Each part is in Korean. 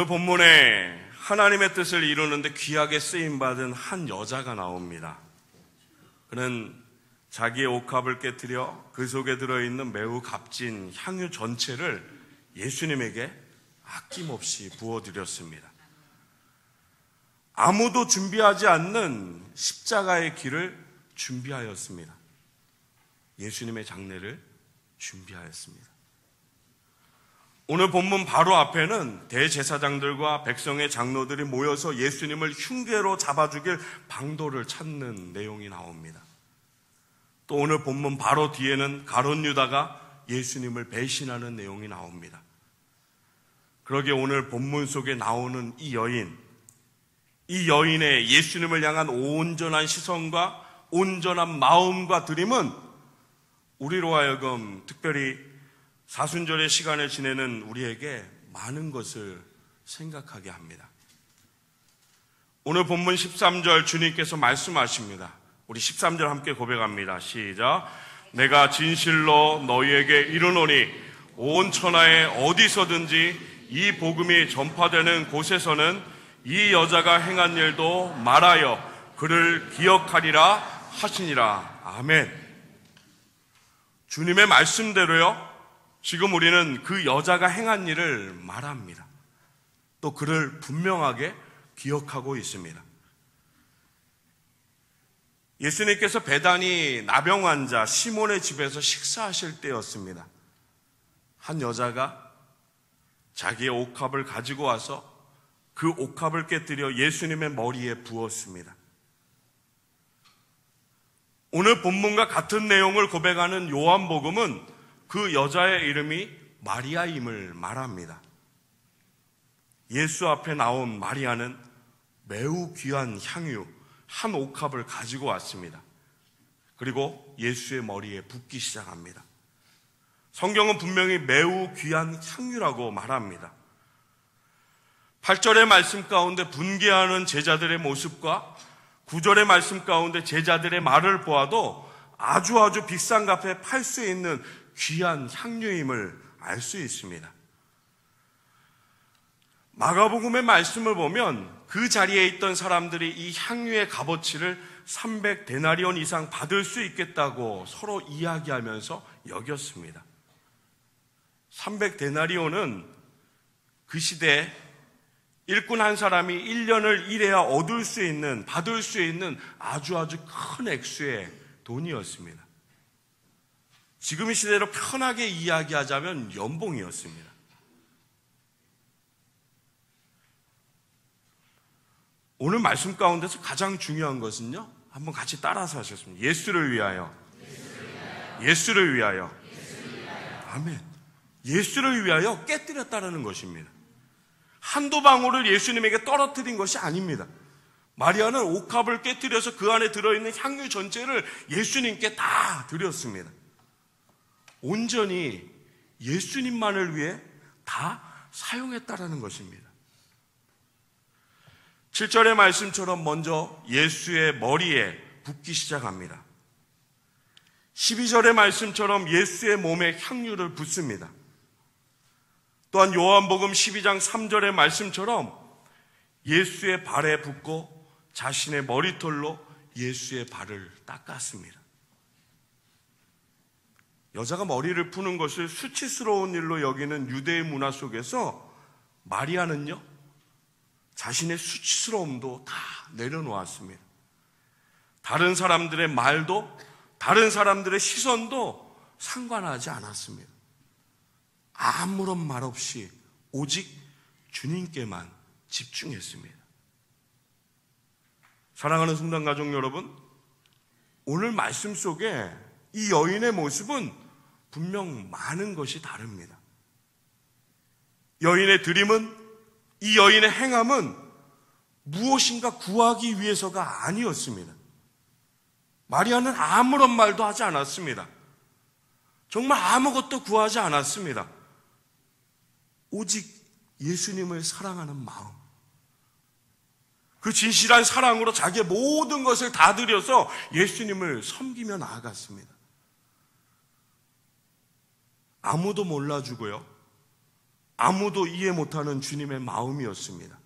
오늘 본문에 하나님의 뜻을 이루는데 귀하게 쓰임받은 한 여자가 나옵니다. 그는 자기의 옥합을 깨뜨려 그 속에 들어있는 매우 값진 향유 전체를 예수님에게 아낌없이 부어드렸습니다. 아무도 준비하지 않는 십자가의 길을 준비하였습니다. 예수님의 장례를 준비하였습니다. 오늘 본문 바로 앞에는 대제사장들과 백성의 장로들이 모여서 예수님을 흉계로 잡아죽일 방도를 찾는 내용이 나옵니다. 또 오늘 본문 바로 뒤에는 가룟 유다가 예수님을 배신하는 내용이 나옵니다. 그러기에 오늘 본문 속에 나오는 이 여인의 예수님을 향한 온전한 시선과 온전한 마음과 드림은 우리로 하여금 특별히 사순절의 시간을 지내는 우리에게 많은 것을 생각하게 합니다. 오늘 본문 13절 주님께서 말씀하십니다. 우리 13절 함께 고백합니다. 시작. 내가 진실로 너희에게 이르노니 온 천하에 어디서든지 이 복음이 전파되는 곳에서는 이 여자가 행한 일도 말하여 그를 기억하리라 하시니라. 아멘. 주님의 말씀대로요, 지금 우리는 그 여자가 행한 일을 말합니다. 또 그를 분명하게 기억하고 있습니다. 예수님께서 베다니 나병 환자 시몬의 집에서 식사하실 때였습니다. 한 여자가 자기의 옥합을 가지고 와서 그 옥합을 깨뜨려 예수님의 머리에 부었습니다. 오늘 본문과 같은 내용을 고백하는 요한복음은 그 여자의 이름이 마리아임을 말합니다. 예수 앞에 나온 마리아는 매우 귀한 향유 한 옥합을 가지고 왔습니다. 그리고 예수의 머리에 붓기 시작합니다. 성경은 분명히 매우 귀한 향유라고 말합니다. 8절의 말씀 가운데 분개하는 제자들의 모습과 9절의 말씀 가운데 제자들의 말을 보아도 아주 비싼 값에 팔 수 있는 귀한 향유임을 알 수 있습니다. 마가복음의 말씀을 보면 그 자리에 있던 사람들이 이 향유의 값어치를 300데나리온 이상 받을 수 있겠다고 서로 이야기하면서 여겼습니다. 300데나리온은 그 시대에 일꾼 한 사람이 1년을 일해야 받을 수 있는 아주 큰 액수의 돈이었습니다. 지금 이 시대로 편하게 이야기하자면 연봉이었습니다. 오늘 말씀 가운데서 가장 중요한 것은요, 한번 같이 따라서 하셨습니다. 예수를 위하여. 예수를 위하여. 아멘. 예수를 위하여 깨뜨렸다는 것입니다. 한두 방울을 예수님에게 떨어뜨린 것이 아닙니다. 마리아는 옥합을 깨뜨려서 그 안에 들어있는 향유 전체를 예수님께 다 드렸습니다. 온전히 예수님만을 위해 다 사용했다라는 것입니다. 7절의 말씀처럼 먼저 예수의 머리에 붓기 시작합니다. 12절의 말씀처럼 예수의 몸에 향유를 붓습니다. 또한 요한복음 12장 3절의 말씀처럼 예수의 발에 붓고 자신의 머리털로 예수의 발을 닦았습니다. 여자가 머리를 푸는 것을 수치스러운 일로 여기는 유대의 문화 속에서 마리아는요, 자신의 수치스러움도 다 내려놓았습니다. 다른 사람들의 말도, 다른 사람들의 시선도 상관하지 않았습니다. 아무런 말 없이 오직 주님께만 집중했습니다. 사랑하는 성당 가족 여러분, 오늘 말씀 속에 이 여인의 모습은 분명 많은 것이 다릅니다. 여인의 드림은, 이 여인의 행함은 무엇인가 구하기 위해서가 아니었습니다. 마리아는 아무런 말도 하지 않았습니다. 정말 아무것도 구하지 않았습니다. 오직 예수님을 사랑하는 마음, 그 진실한 사랑으로 자기의 모든 것을 다 들여서 예수님을 섬기며 나아갔습니다. 아무도 몰라주고요, 아무도 이해 못하는 주님의 마음이었습니다.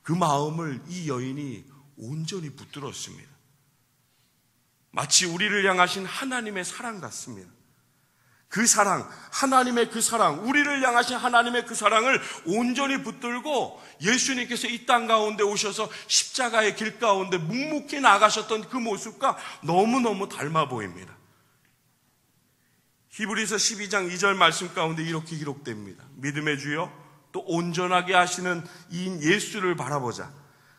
그 마음을 이 여인이 온전히 붙들었습니다. 마치 우리를 향하신 하나님의 사랑 같습니다. 그 사랑, 하나님의 그 사랑, 우리를 향하신 하나님의 그 사랑을 온전히 붙들고 예수님께서 이 땅 가운데 오셔서 십자가의 길 가운데 묵묵히 나가셨던 그 모습과 너무너무 닮아 보입니다. 히브리서 12장 2절 말씀 가운데 이렇게 기록됩니다. 믿음의 주여 또 온전하게 하시는 이인 예수를 바라보자.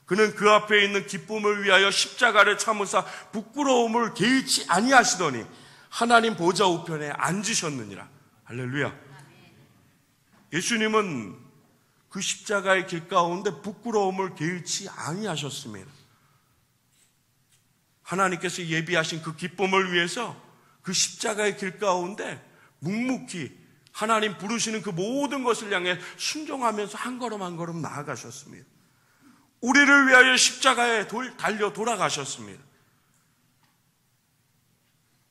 그는 그 앞에 있는 기쁨을 위하여 십자가를 참으사 부끄러움을 개의치 아니하시더니 하나님 보좌 우편에 앉으셨느니라. 할렐루야. 예수님은 그 십자가의 길 가운데 부끄러움을 개의치 아니하셨습니다. 하나님께서 예비하신 그 기쁨을 위해서 그 십자가의 길 가운데 묵묵히 하나님 부르시는 그 모든 것을 향해 순종하면서 한 걸음 한 걸음 나아가셨습니다. 우리를 위하여 십자가에 달려 돌아가셨습니다.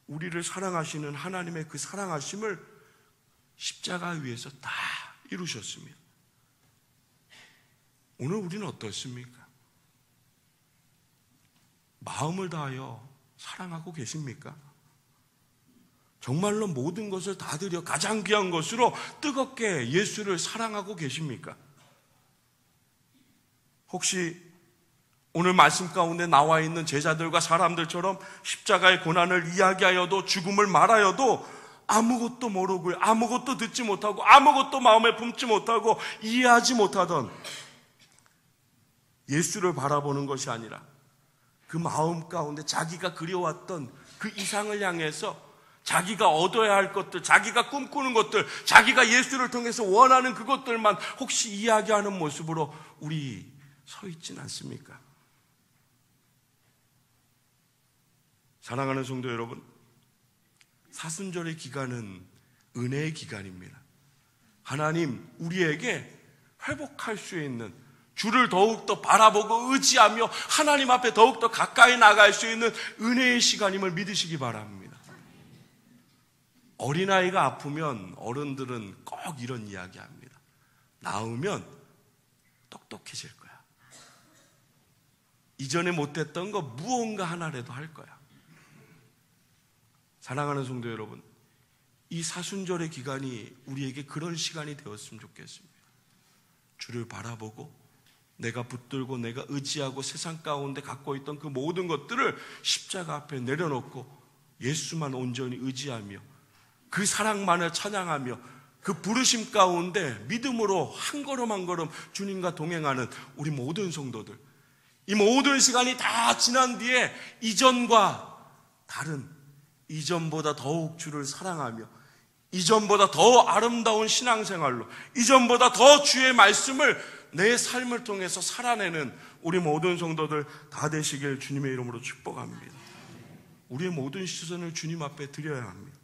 우리를 사랑하시는 하나님의 그 사랑하심을 십자가 위에서 다 이루셨습니다. 오늘 우리는 어떻습니까? 마음을 다하여 사랑하고 계십니까? 정말로 모든 것을 다 드려 가장 귀한 것으로 뜨겁게 예수를 사랑하고 계십니까? 혹시 오늘 말씀 가운데 나와 있는 제자들과 사람들처럼 십자가의 고난을 이야기하여도 죽음을 말하여도 아무것도 모르고 아무것도 듣지 못하고 아무것도 마음에 품지 못하고 이해하지 못하던 예수를 바라보는 것이 아니라 그 마음 가운데 자기가 그려왔던 그 이상을 향해서 자기가 얻어야 할 것들, 자기가 꿈꾸는 것들, 자기가 예수를 통해서 원하는 그것들만 혹시 이야기하는 모습으로 우리 서 있진 않습니까? 사랑하는 성도 여러분, 사순절의 기간은 은혜의 기간입니다. 하나님 우리에게 회복할 수 있는, 주를 더욱더 바라보고 의지하며 하나님 앞에 더욱더 가까이 나갈 수 있는 은혜의 시간임을 믿으시기 바랍니다. 어린아이가 아프면 어른들은 꼭 이런 이야기 합니다. 나으면 똑똑해질 거야. 이전에 못했던 거 무언가 하나라도 할 거야. 사랑하는 성도 여러분, 이 사순절의 기간이 우리에게 그런 시간이 되었으면 좋겠습니다. 주를 바라보고 내가 붙들고 내가 의지하고 세상 가운데 갖고 있던 그 모든 것들을 십자가 앞에 내려놓고 예수만 온전히 의지하며 그 사랑만을 찬양하며 그 부르심 가운데 믿음으로 한 걸음 한 걸음 주님과 동행하는 우리 모든 성도들, 이 모든 시간이 다 지난 뒤에 이전과 다른, 이전보다 더욱 주를 사랑하며 이전보다 더 아름다운 신앙생활로, 이전보다 더 주의 말씀을 내 삶을 통해서 살아내는 우리 모든 성도들 다 되시길 주님의 이름으로 축복합니다. 우리의 모든 시선을 주님 앞에 드려야 합니다.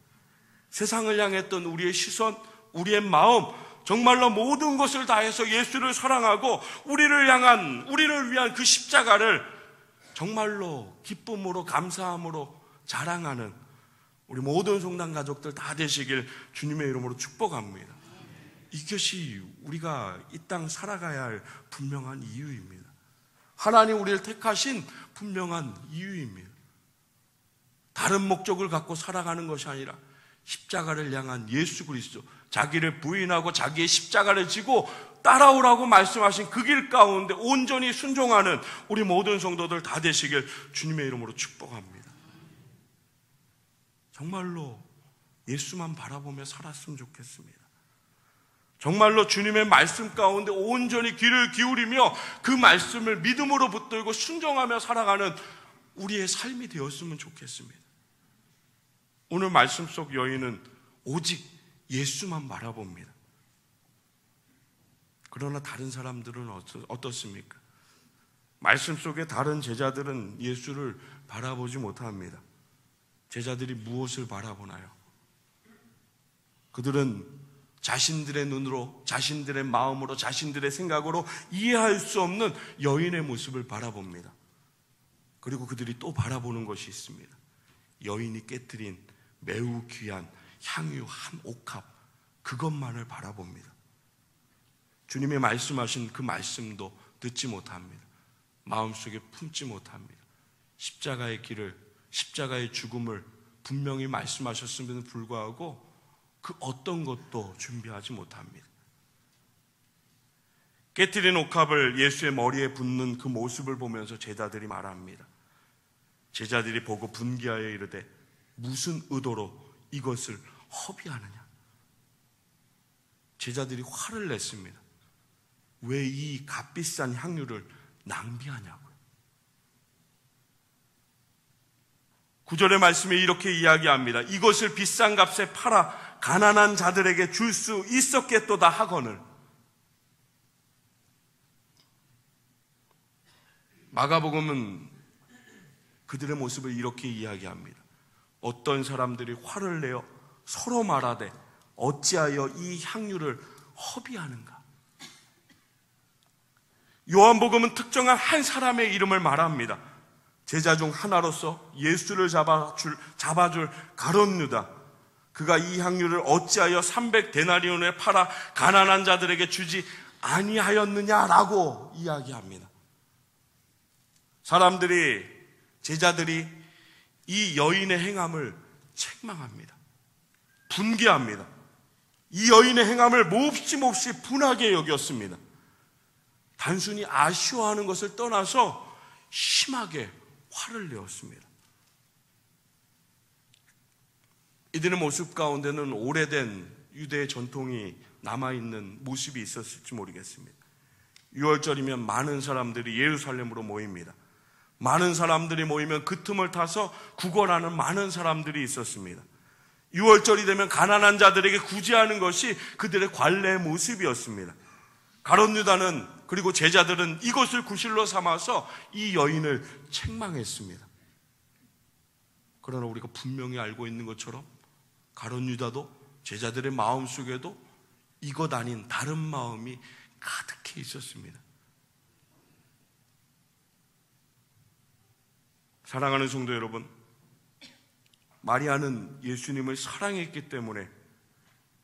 세상을 향했던 우리의 시선, 우리의 마음, 정말로 모든 것을 다해서 예수를 사랑하고 우리를 위한 그 십자가를 정말로 기쁨으로 감사함으로 자랑하는 우리 모든 성당 가족들 다 되시길 주님의 이름으로 축복합니다. 이것이 우리가 이 땅 살아가야 할 분명한 이유입니다. 하나님 우리를 택하신 분명한 이유입니다. 다른 목적을 갖고 살아가는 것이 아니라 십자가를 향한 예수 그리스도, 자기를 부인하고 자기의 십자가를 지고 따라오라고 말씀하신 그 길 가운데 온전히 순종하는 우리 모든 성도들 다 되시길 주님의 이름으로 축복합니다. 정말로 예수만 바라보며 살았으면 좋겠습니다. 정말로 주님의 말씀 가운데 온전히 귀를 기울이며 그 말씀을 믿음으로 붙들고 순종하며 살아가는 우리의 삶이 되었으면 좋겠습니다. 오늘 말씀 속 여인은 오직 예수만 바라봅니다. 그러나 다른 사람들은 어떻습니까? 말씀 속에 다른 제자들은 예수를 바라보지 못합니다. 제자들이 무엇을 바라보나요? 그들은 자신들의 눈으로, 자신들의 마음으로, 자신들의 생각으로 이해할 수 없는 여인의 모습을 바라봅니다. 그리고 그들이 또 바라보는 것이 있습니다. 여인이 깨뜨린 매우 귀한 향유 한 옥합, 그것만을 바라봅니다. 주님의 말씀하신 그 말씀도 듣지 못합니다. 마음속에 품지 못합니다. 십자가의 길을, 십자가의 죽음을 분명히 말씀하셨음에도 불구하고 그 어떤 것도 준비하지 못합니다. 깨트린 옥합을 예수의 머리에 붓는 그 모습을 보면서 제자들이 말합니다. 제자들이 보고 분기하여 이르되 무슨 의도로 이것을 허비하느냐. 제자들이 화를 냈습니다. 왜 이 값비싼 향유를 낭비하냐고요. 9절의 말씀에 이렇게 이야기합니다. 이것을 비싼 값에 팔아 가난한 자들에게 줄 수 있었겠도다 하거늘. 마가복음은 그들의 모습을 이렇게 이야기합니다. 어떤 사람들이 화를 내어 서로 말하되 어찌하여 이 향유를 허비하는가. 요한복음은 특정한 한 사람의 이름을 말합니다. 제자 중 하나로서 예수를 잡아줄 가룟 유다. 그가 이 향유를 어찌하여 300데나리온에 팔아 가난한 자들에게 주지 아니하였느냐라고 이야기합니다. 제자들이 이 여인의 행함을 책망합니다. 분개합니다. 이 여인의 행함을 몹시 분하게 여겼습니다. 단순히 아쉬워하는 것을 떠나서 심하게 화를 내었습니다. 이들의 모습 가운데는 오래된 유대의 전통이 남아있는 모습이 있었을지 모르겠습니다. 6월절이면 많은 사람들이 예루살렘으로 모입니다. 많은 사람들이 모이면 그 틈을 타서 구걸하는 많은 사람들이 있었습니다. 6월절이 되면 가난한 자들에게 구제하는 것이 그들의 관례의 모습이었습니다. 가룟 유다는 그리고 제자들은 이것을 구실로 삼아서 이 여인을 책망했습니다. 그러나 우리가 분명히 알고 있는 것처럼 가룟 유다도 제자들의 마음속에도 이것 아닌 다른 마음이 가득해 있었습니다. 사랑하는 성도 여러분, 마리아는 예수님을 사랑했기 때문에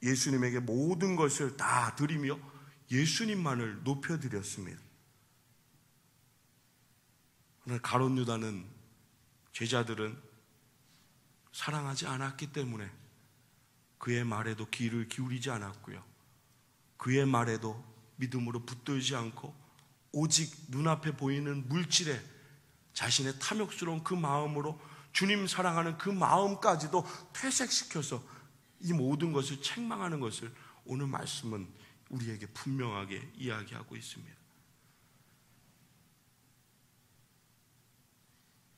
예수님에게 모든 것을 다 드리며 예수님만을 높여드렸습니다. 그러나 가룟 유다는 제자들은 사랑하지 않았기 때문에 그의 말에도 귀를 기울이지 않았고요. 그의 말에도 믿음으로 붙들지 않고 오직 눈앞에 보이는 물질에 자신의 탐욕스러운 그 마음으로 주님 사랑하는 그 마음까지도 퇴색시켜서 이 모든 것을 책망하는 것을 오늘 말씀은 우리에게 분명하게 이야기하고 있습니다.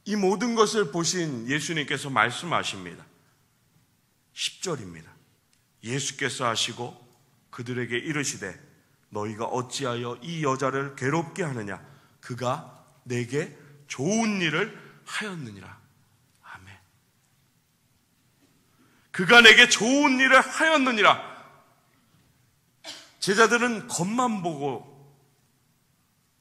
이 모든 것을 보신 예수님께서 말씀하십니다. 10절입니다. 예수께서 하시고 그들에게 이르시되 너희가 어찌하여 이 여자를 괴롭게 하느냐. 그가 내게 좋은 일을 하였느니라. 아멘. 그가 내게 좋은 일을 하였느니라. 제자들은 겉만 보고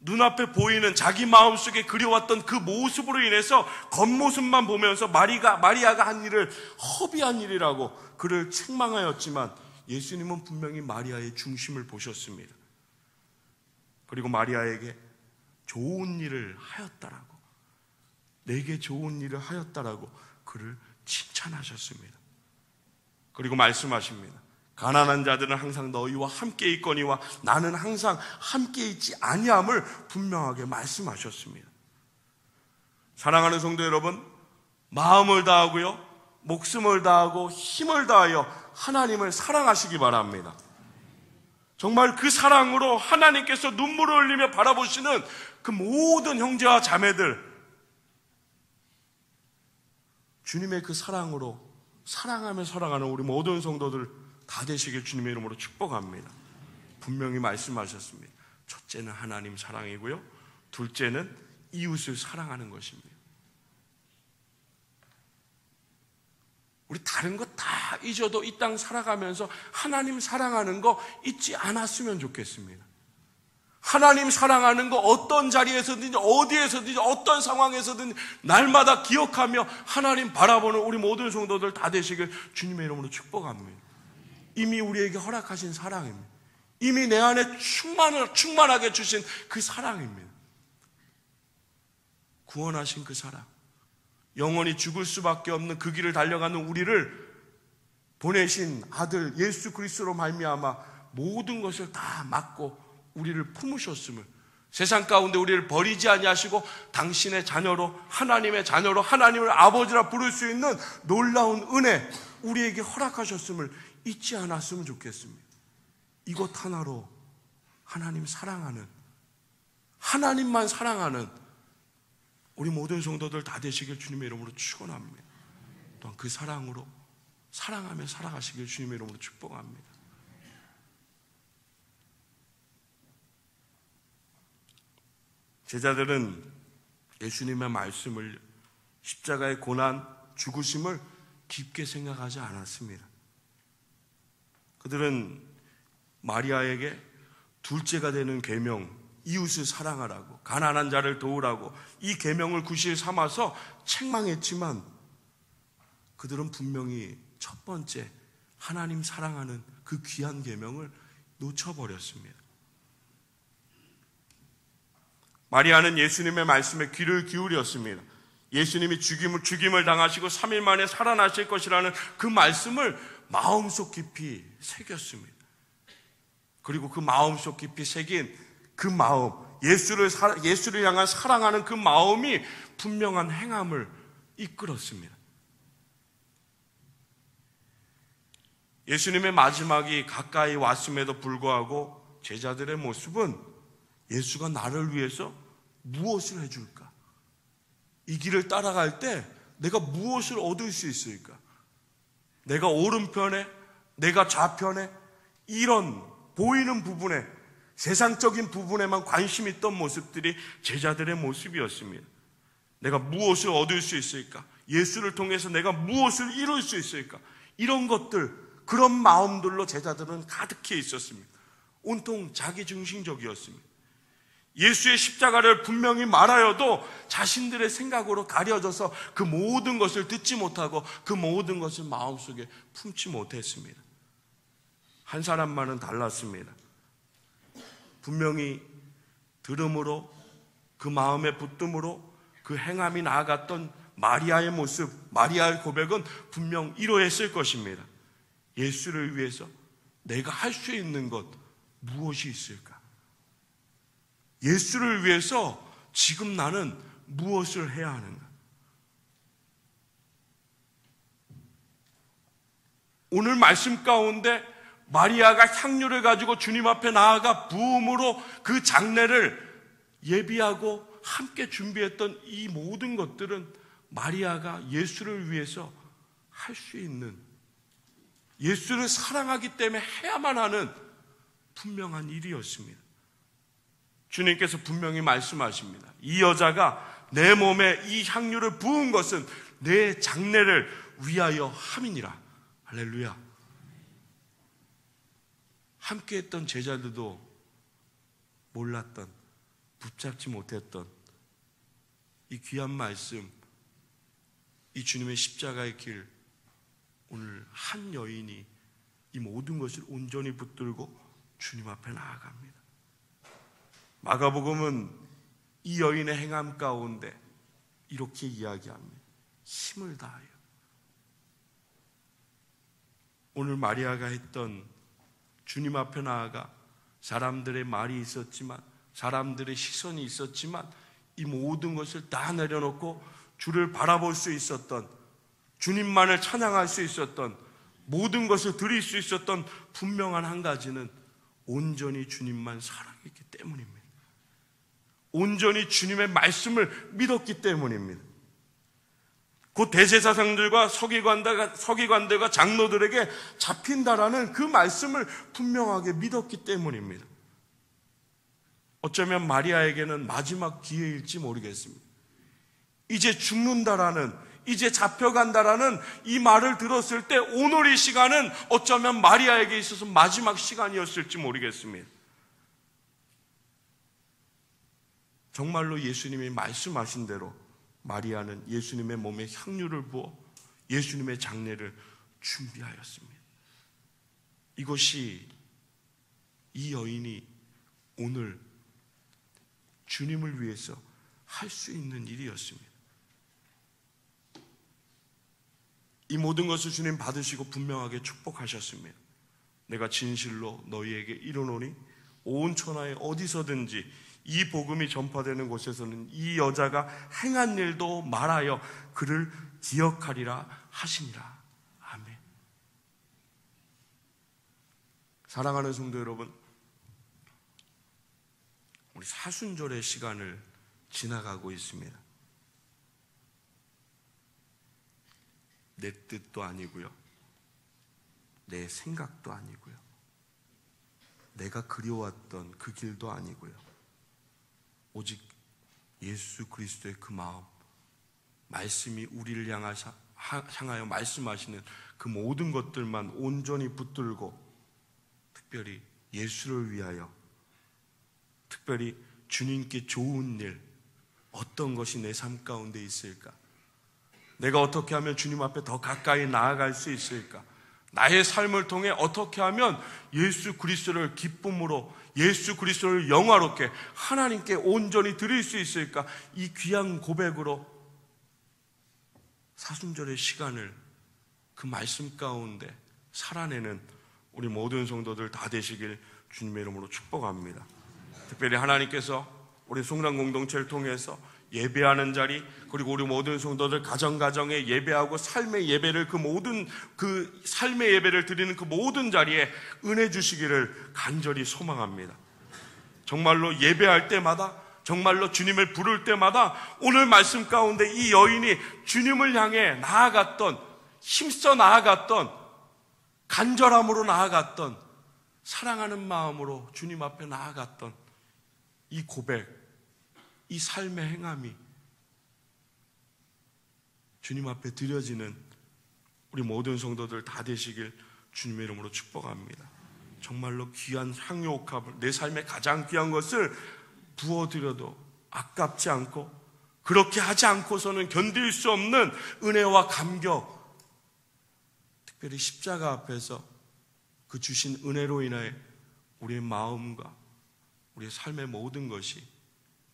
눈앞에 보이는 자기 마음속에 그려왔던 그 모습으로 인해서 겉모습만 보면서 마리아가 한 일을 허비한 일이라고 그를 책망하였지만 예수님은 분명히 마리아의 중심을 보셨습니다. 그리고 마리아에게 좋은 일을 하였다라고, 내게 좋은 일을 하였다라고 그를 칭찬하셨습니다. 그리고 말씀하십니다. 가난한 자들은 항상 너희와 함께 있거니와 나는 항상 함께 있지 아니함을 분명하게 말씀하셨습니다. 사랑하는 성도 여러분, 마음을 다하고요, 목숨을 다하고 힘을 다하여 하나님을 사랑하시기 바랍니다. 정말 그 사랑으로 하나님께서 눈물을 흘리며 바라보시는 그 모든 형제와 자매들, 주님의 그 사랑으로 사랑하며 사랑하는 우리 모든 성도들 다 되시길 주님의 이름으로 축복합니다. 분명히 말씀하셨습니다. 첫째는 하나님 사랑이고요, 둘째는 이웃을 사랑하는 것입니다. 우리 다른 거 다 잊어도 이 땅 살아가면서 하나님 사랑하는 거 잊지 않았으면 좋겠습니다. 하나님 사랑하는 거 어떤 자리에서든지 어디에서든지 어떤 상황에서든 날마다 기억하며 하나님 바라보는 우리 모든 성도들 다 되시길 주님의 이름으로 축복합니다. 이미 우리에게 허락하신 사랑입니다. 이미 내 안에 충만하게 주신 그 사랑입니다. 구원하신 그 사랑, 영원히 죽을 수밖에 없는 그 길을 달려가는 우리를 보내신 아들 예수 그리스도로 말미암아 모든 것을 다 맡고 우리를 품으셨음을, 세상 가운데 우리를 버리지 아니하시고 당신의 자녀로, 하나님의 자녀로, 하나님을 아버지라 부를 수 있는 놀라운 은혜 우리에게 허락하셨음을 잊지 않았으면 좋겠습니다. 이것 하나로 하나님 사랑하는, 하나님만 사랑하는 우리 모든 성도들 다 되시길 주님의 이름으로 축원합니다. 또한 그 사랑으로 사랑하며 살아가시길 주님의 이름으로 축복합니다. 제자들은 예수님의 말씀을, 십자가의 고난, 죽으심을 깊게 생각하지 않았습니다. 그들은 마리아에게 둘째가 되는 계명, 이웃을 사랑하라고, 가난한 자를 도우라고 이 계명을 구실 삼아서 책망했지만 그들은 분명히 첫 번째 하나님 사랑하는 그 귀한 계명을 놓쳐버렸습니다. 마리아는 예수님의 말씀에 귀를 기울였습니다. 예수님이 죽임을 당하시고 3일 만에 살아나실 것이라는 그 말씀을 마음속 깊이 새겼습니다. 그리고 그 마음속 깊이 새긴 그 마음, 예수를 향한 사랑하는 그 마음이 분명한 행함을 이끌었습니다. 예수님의 마지막이 가까이 왔음에도 불구하고 제자들의 모습은 예수가 나를 위해서 무엇을 해줄까? 이 길을 따라갈 때 내가 무엇을 얻을 수 있을까? 내가 오른편에, 내가 좌편에, 이런 보이는 부분에, 세상적인 부분에만 관심 있던 모습들이 제자들의 모습이었습니다. 내가 무엇을 얻을 수 있을까? 예수를 통해서 내가 무엇을 이룰 수 있을까? 이런 것들, 그런 마음들로 제자들은 가득해 있었습니다. 온통 자기중심적이었습니다. 예수의 십자가를 분명히 말하여도 자신들의 생각으로 가려져서 그 모든 것을 듣지 못하고 그 모든 것을 마음속에 품지 못했습니다. 한 사람만은 달랐습니다. 분명히 들음으로, 그 마음의 붙듦으로 그 행함이 나아갔던 마리아의 모습, 마리아의 고백은 분명 이러했을 것입니다. 예수를 위해서 내가 할 수 있는 것 무엇이 있을까? 예수를 위해서 지금 나는 무엇을 해야 하는가? 오늘 말씀 가운데 마리아가 향유를 가지고 주님 앞에 나아가 부음으로 그 장례를 예비하고 함께 준비했던 이 모든 것들은 마리아가 예수를 위해서 할 수 있는, 예수를 사랑하기 때문에 해야만 하는 분명한 일이었습니다. 주님께서 분명히 말씀하십니다. 이 여자가 내 몸에 이 향유를 부은 것은 내 장례를 위하여 함이니라. 할렐루야. 함께했던 제자들도 몰랐던, 붙잡지 못했던 이 귀한 말씀, 이 주님의 십자가의 길, 오늘 한 여인이 이 모든 것을 온전히 붙들고 주님 앞에 나아갑니다. 마가복음은 이 여인의 행함 가운데 이렇게 이야기합니다. 힘을 다하여. 오늘 마리아가 했던 주님 앞에 나아가 사람들의 말이 있었지만, 사람들의 시선이 있었지만 이 모든 것을 다 내려놓고 주를 바라볼 수 있었던, 주님만을 찬양할 수 있었던, 모든 것을 드릴 수 있었던 분명한 한 가지는 온전히 주님만 사랑했기 때문입니다. 온전히 주님의 말씀을 믿었기 때문입니다. 곧 대제사장들과 서기관들과 장로들에게 잡힌다라는 그 말씀을 분명하게 믿었기 때문입니다. 어쩌면 마리아에게는 마지막 기회일지 모르겠습니다. 이제 죽는다라는, 이제 잡혀간다라는 이 말을 들었을 때 오늘 이 시간은 어쩌면 마리아에게 있어서 마지막 시간이었을지 모르겠습니다. 정말로 예수님이 말씀하신 대로 마리아는 예수님의 몸에 향유를 부어 예수님의 장례를 준비하였습니다. 이것이 이 여인이 오늘 주님을 위해서 할 수 있는 일이었습니다. 이 모든 것을 주님 받으시고 분명하게 축복하셨습니다. 내가 진실로 너희에게 이르노니 온 천하에 어디서든지 이 복음이 전파되는 곳에서는 이 여자가 행한 일도 말하여 그를 기억하리라 하시니라. 아멘. 사랑하는 성도 여러분, 우리 사순절의 시간을 지나가고 있습니다. 내 뜻도 아니고요, 내 생각도 아니고요, 내가 그려왔던 그 길도 아니고요, 오직 예수 그리스도의 그 마음, 말씀이 우리를 향하여 말씀하시는 그 모든 것들만 온전히 붙들고, 특별히 예수를 위하여, 특별히 주님께 좋은 일, 어떤 것이 내 삶 가운데 있을까? 내가 어떻게 하면 주님 앞에 더 가까이 나아갈 수 있을까? 나의 삶을 통해 어떻게 하면 예수 그리스도를 기쁨으로, 예수 그리스도를 영화롭게 하나님께 온전히 드릴 수 있을까? 이 귀한 고백으로 사순절의 시간을 그 말씀 가운데 살아내는 우리 모든 성도들 다 되시길 주님의 이름으로 축복합니다. 특별히 하나님께서 우리 성당 공동체를 통해서 예배하는 자리, 그리고 우리 모든 성도들 가정가정에 예배하고 삶의 예배를, 그 삶의 예배를 드리는 그 모든 자리에 은혜 주시기를 간절히 소망합니다. 정말로 예배할 때마다, 정말로 주님을 부를 때마다 오늘 말씀 가운데 이 여인이 주님을 향해 나아갔던, 힘써 나아갔던, 간절함으로 나아갔던, 사랑하는 마음으로 주님 앞에 나아갔던 이 고백, 이 삶의 행함이 주님 앞에 드려지는 우리 모든 성도들 다 되시길 주님의 이름으로 축복합니다. 정말로 귀한 향유옥합을, 내 삶의 가장 귀한 것을 부어드려도 아깝지 않고, 그렇게 하지 않고서는 견딜 수 없는 은혜와 감격, 특별히 십자가 앞에서 그 주신 은혜로 인하여 우리의 마음과 우리의 삶의 모든 것이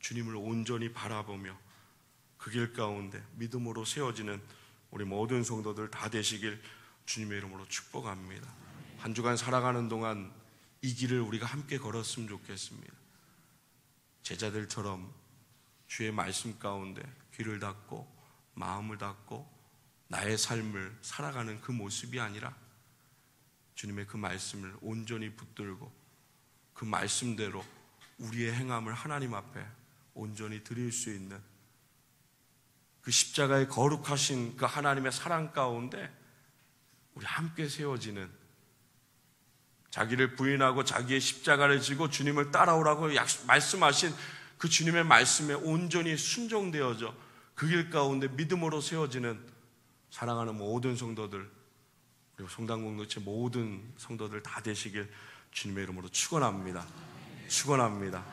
주님을 온전히 바라보며 그 길 가운데 믿음으로 세워지는 우리 모든 성도들 다 되시길 주님의 이름으로 축복합니다. 한 주간 살아가는 동안 이 길을 우리가 함께 걸었으면 좋겠습니다. 제자들처럼 주의 말씀 가운데 귀를 닫고 마음을 닫고 나의 삶을 살아가는 그 모습이 아니라 주님의 그 말씀을 온전히 붙들고 그 말씀대로 우리의 행함을 하나님 앞에 온전히 드릴 수 있는 그 십자가의 거룩하신 그 하나님의 사랑 가운데 우리 함께 세워지는, 자기를 부인하고 자기의 십자가를 지고 주님을 따라오라고 말씀하신 그 주님의 말씀에 온전히 순종되어져 그 길 가운데 믿음으로 세워지는 사랑하는 모든 성도들, 그리고 성당 공동체 모든 성도들 다 되시길 주님의 이름으로 축원합니다. 축원합니다.